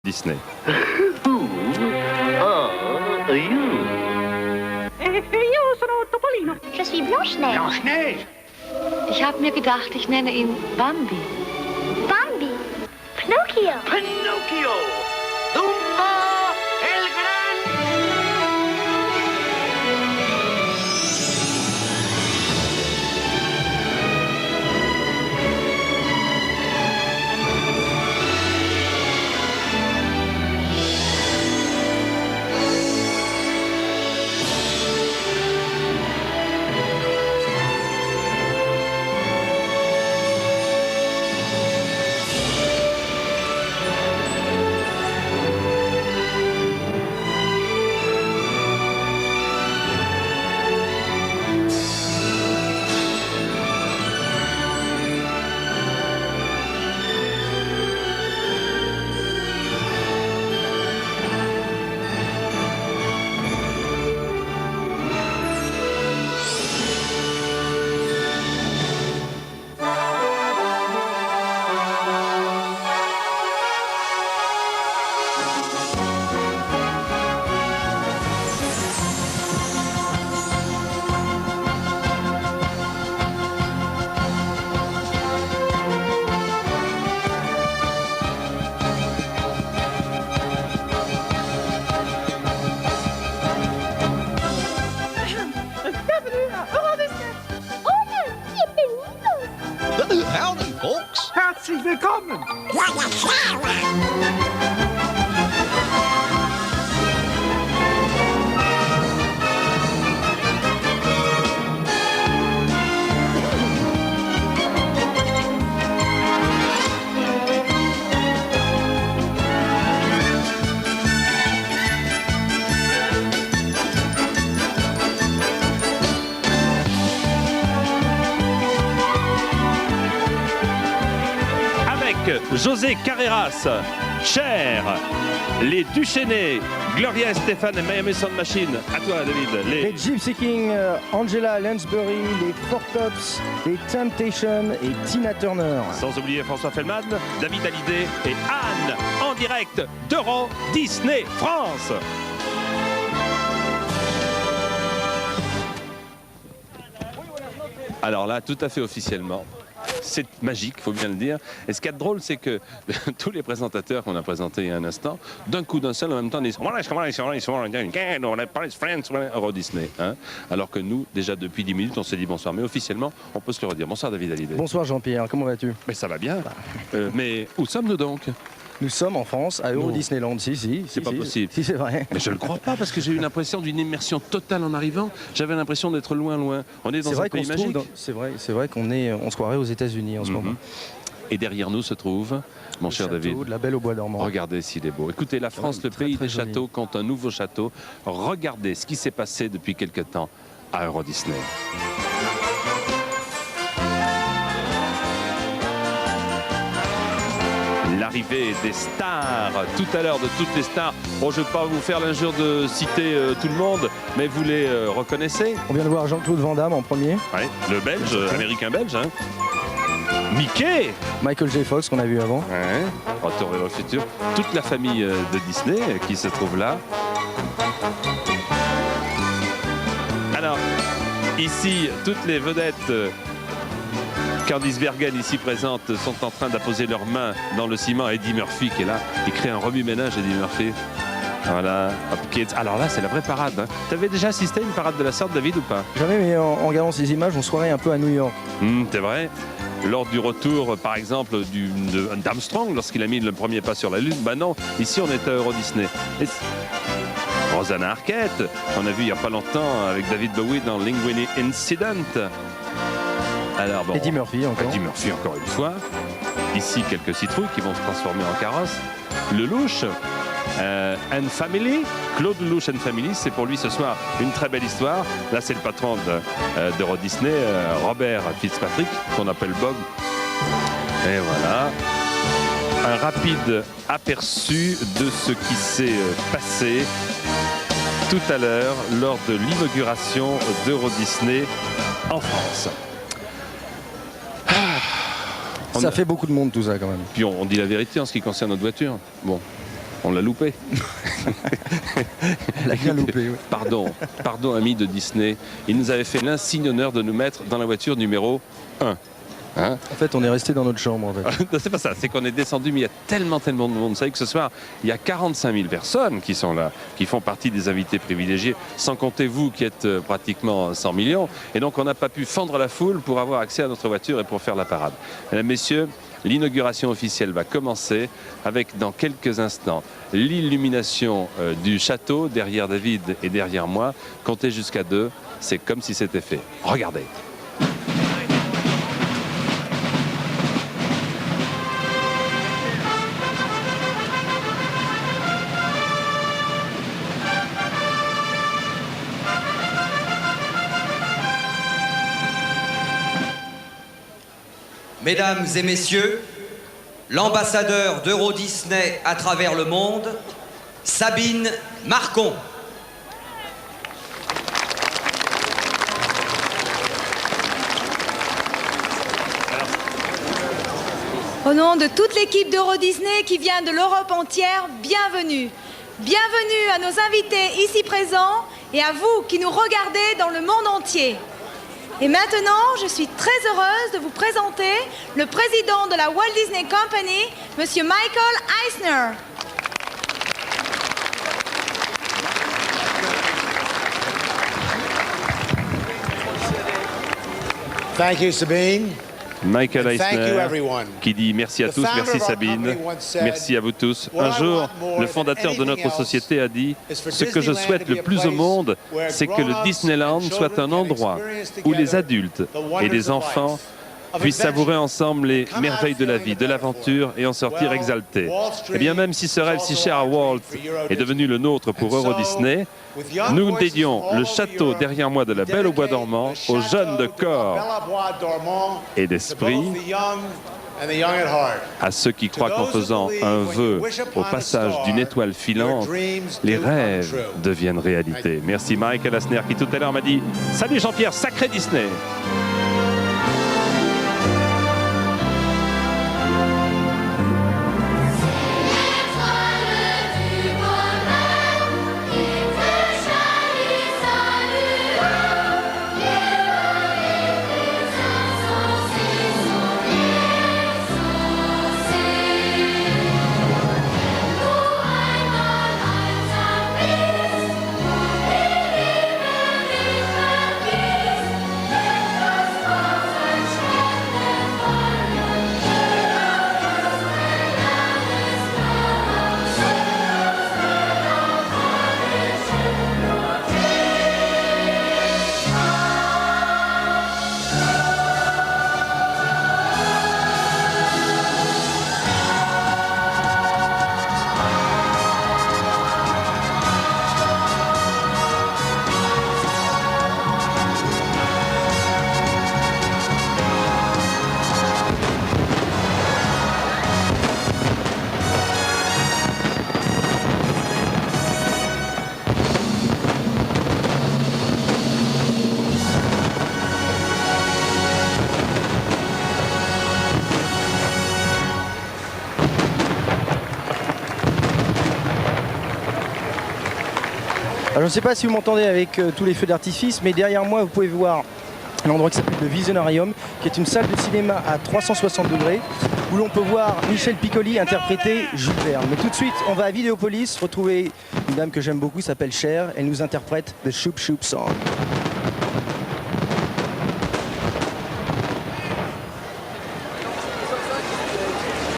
Disney. Io sono Topolino. Je suis Blanche-Neige. Blanche-Neige. Ich habe mir gedacht, ich nenne ihn Bambi. Bambi. Pinocchio. Pinocchio. Dumbo el Grande. Bienvenue à Euro Disney. Howdy, folks. Herzlich willkommen. José Carreras, Cher, les Duchesnay, Gloria Estefan et Miami Sound Machine. À toi, David. Les Gypsy King, Angela Lansbury, les Four Tops, les Temptations et Tina Turner. Sans oublier François Fellman, David Hallyday et Anne en direct d'Euro Disney France. Alors là, tout à fait officiellement, c'est magique, il faut bien le dire. Et ce qui est drôle, c'est que tous les présentateurs qu'on a présentés il y a un instant, d'un coup d'un seul, en même temps, disent Euro Disney. Hein, alors que nous, déjà depuis 10 minutes, on s'est dit bonsoir. Mais officiellement, on peut se le redire. Bonsoir David Hallyday. Bonsoir Jean-Pierre, comment vas-tu? Mais ça va bien. Mais où sommes-nous donc? Nous sommes en France, à Euro Disneyland. Si, c'est pas possible. Si, c'est vrai. Mais je ne le crois pas, parce que j'ai eu l'impression d'une immersion totale en arrivant. J'avais l'impression d'être loin. On est dans un pays magique. C'est vrai on se croirait aux États-Unis en ce moment. Et derrière nous se trouve, mon cher David, de la Belle au Bois dormant. Regardez s'il est beau. Écoutez, la France, le pays des châteaux, compte un nouveau château. Regardez ce qui s'est passé depuis quelque temps à Euro Disney. L'arrivée des stars, tout à l'heure de toutes les stars. Bon, je ne vais pas vous faire l'injure de citer tout le monde, mais vous les reconnaissez? On vient de voir Jean-Claude Van Damme en premier. Oui, le belge, américain-belge. Hein. Mickey, Michael J. Fox qu'on a vu avant. Ouais. Retour vers le futur. Toute la famille de Disney qui se trouve là. Alors, ici, toutes les vedettes Candice Bergen ici présentes sont en train d'apposer leurs mains dans le ciment. Eddie Murphy qui est là, il crée un remue-ménage, Eddie Murphy. Voilà, Hop Kids. Alors là, c'est la vraie parade. Hein. Tu avais déjà assisté à une parade de la sorte, David, ou pas? Jamais, mais en regardant ces images, on se croirait un peu à New York. C'est vrai. Lors du retour, par exemple, d'Armstrong, lorsqu'il a mis le premier pas sur la Lune, bah non, ici on est à Euro Disney. Et Rosanna Arquette, on a vu il n'y a pas longtemps avec David Bowie dans Linguini Incident. Alors, bon, Eddie Murphy encore. Eddie Murphy encore une fois. Ici, quelques citrouilles qui vont se transformer en carrosse. Lelouch, and Family. Claude Lelouch and Family, c'est pour lui ce soir une très belle histoire. Là, c'est le patron d'Euro Disney, Robert Fitzpatrick, qu'on appelle Bob. Et voilà. Un rapide aperçu de ce qui s'est passé tout à l'heure lors de l'inauguration d'Euro Disney en France. Ça fait beaucoup de monde tout ça quand même. Puis on dit la vérité en ce qui concerne notre voiture. Bon, On l'a loupé. Elle a bien loupé, oui. Pardon, amis de Disney. Il nous avait fait l'insigne honneur de nous mettre dans la voiture numéro 1. Hein? En fait, on est resté dans notre chambre. En fait. C'est pas ça, c'est qu'on est descendu, mais il y a tellement de monde. Vous savez que ce soir, il y a 45 000 personnes qui sont là, qui font partie des invités privilégiés, sans compter vous qui êtes pratiquement 100 millions. Et donc, on n'a pas pu fendre la foule pour avoir accès à notre voiture et pour faire la parade. Mesdames, messieurs, l'inauguration officielle va commencer avec, dans quelques instants, l'illumination du château derrière David et derrière moi. Comptez jusqu'à 2, c'est comme si c'était fait. Regardez. Mesdames et messieurs, l'ambassadeur d'Euro Disney à travers le monde, Sabine Marcon. Au nom de toute l'équipe d'Euro Disney qui vient de l'Europe entière, bienvenue. Bienvenue à nos invités ici présents et à vous qui nous regardez dans le monde entier. Et maintenant, je suis très heureuse de vous présenter le président de la Walt Disney Company, Monsieur Michael Eisner. Thank you, Sabine. Michael And thank you, Eisner everyone. qui dit merci à The tous, founder merci of our Sabine, company once said, merci à vous tous. "What Un I jour, want more le than fondateur de notre anything société a dit is for ce que je Disneyland souhaite to be le a plus au place monde, where c'est que le grown-ups Disneyland and soit children un can endroit experience où les together adultes the wonders et les of enfants life, of puissent adventure. savourer ensemble les Come out merveilles de la feeling vie, the de metaphor. l'aventure et en sortir Well, exaltés. Walt Et bien Street même si ce is rêve si also cher à our Walt dream for Euro est devenu le nôtre pour And Euro so, Disney, with young nous voices dédions from all le over château Europe, derrière moi de la Belle au Bois dormant dedicate aux the jeunes de château corps Belle au Bois dormant et to d'esprit, both the young and the young at heart. à ceux qui croient qu'en faisant un vœu au passage d'une étoile filante, les rêves deviennent réalité. Merci Michael Eisner qui tout à l'heure m'a dit « Salut Jean-Pierre, sacré Disney !» Alors, je ne sais pas si vous m'entendez avec tous les feux d'artifice, mais derrière moi, vous pouvez voir un endroit qui s'appelle le Visionarium, qui est une salle de cinéma à 360 degrés, où l'on peut voir Michel Piccoli interpréter Jules Verne. Mais tout de suite, on va à Vidéopolis retrouver une dame que j'aime beaucoup, s'appelle Cher. Elle nous interprète The Shoop Shoop Song.